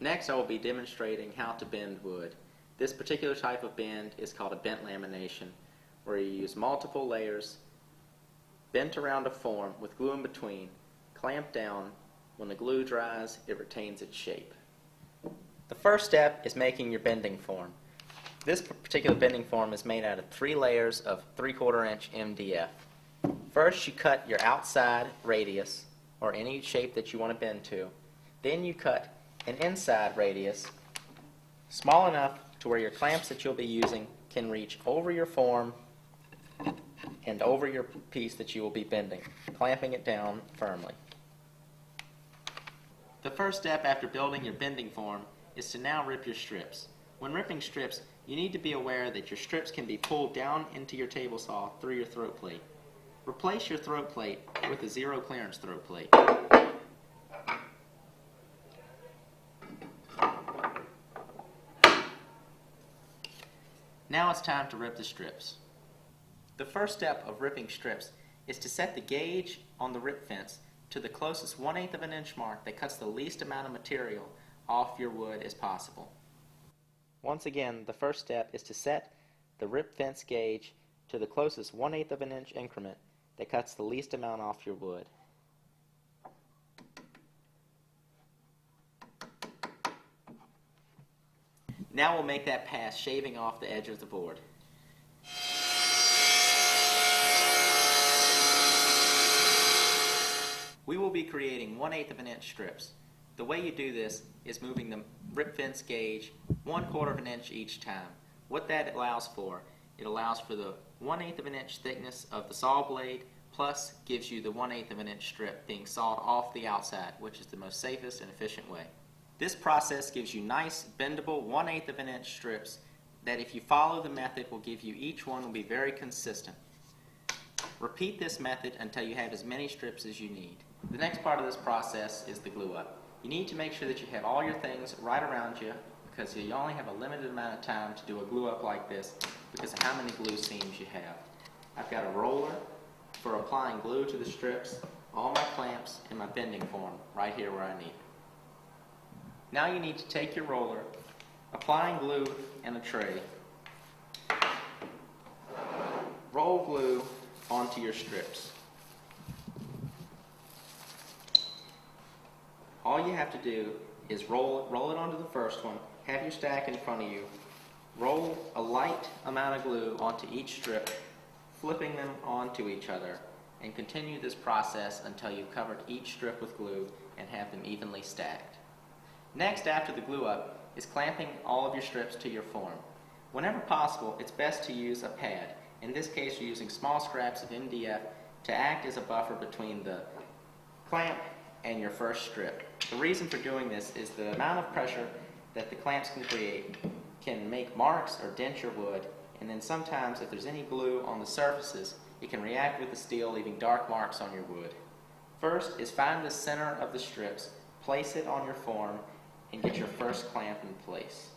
Next, I will be demonstrating how to bend wood. This particular type of bend is called a bent lamination, where you use multiple layers bent around a form with glue in between, clamp down. When the glue dries, it retains its shape. The first step is making your bending form. This particular bending form is made out of 3 layers of 3/4 inch MDF. First, you cut your outside radius, or any shape that you want to bend to. Then you cut an inside radius small enough to where your clamps that you'll be using can reach over your form and over your piece that you will be bending, clamping it down firmly. The first step after building your bending form is to now rip your strips. When ripping strips, you need to be aware that your strips can be pulled down into your table saw through your throat plate. Replace your throat plate with a zero clearance throat plate. Now it's time to rip the strips. The first step of ripping strips is to set the gauge on the rip fence to the closest 1/8 of an inch mark that cuts the least amount of material off your wood as possible. Once again, the first step is to set the rip fence gauge to the closest 1/8 of an inch increment that cuts the least amount off your wood. Now we'll make that pass, shaving off the edge of the board. We will be creating 1/8 of an inch strips. The way you do this is moving the rip fence gauge 1/4 of an inch each time. What that allows for, it allows for the 1/8 of an inch thickness of the saw blade, plus gives you the 1/8 of an inch strip being sawed off the outside, which is the most safest and efficient way. This process gives you nice, bendable 1/8 of an inch strips that, if you follow the method, will give you, each one will be very consistent. Repeat this method until you have as many strips as you need. The next part of this process is the glue up. You need to make sure that you have all your things right around you, because you only have a limited amount of time to do a glue up like this because of how many glue seams you have. I've got a roller for applying glue to the strips, all my clamps, and my bending form right here where I need it. Now you need to take your roller, applying glue in a tray, roll glue onto your strips. All you have to do is roll it onto the first one, have your stack in front of you, roll a light amount of glue onto each strip, flipping them onto each other, and continue this process until you've covered each strip with glue and have them evenly stacked. Next, after the glue up, is clamping all of your strips to your form. Whenever possible, it's best to use a pad. In this case, you're using small scraps of MDF to act as a buffer between the clamp and your first strip. The reason for doing this is the amount of pressure that the clamps can create can make marks or dent your wood, and then sometimes if there's any glue on the surfaces, it can react with the steel, leaving dark marks on your wood. First is find the center of the strips, place it on your form, and get your first clamp in place.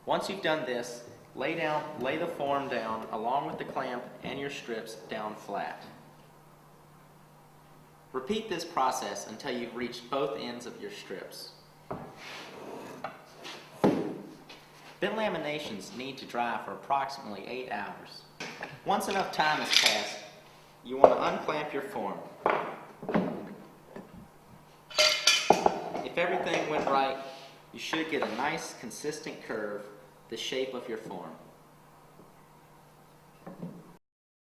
Once you've done this, lay the form down along with the clamp and your strips down flat. Repeat this process until you've reached both ends of your strips. Bent laminations need to dry for approximately 8 hours. Once enough time has passed, you want to unclamp your form. If everything went right, you should get a nice consistent curve, the shape of your form.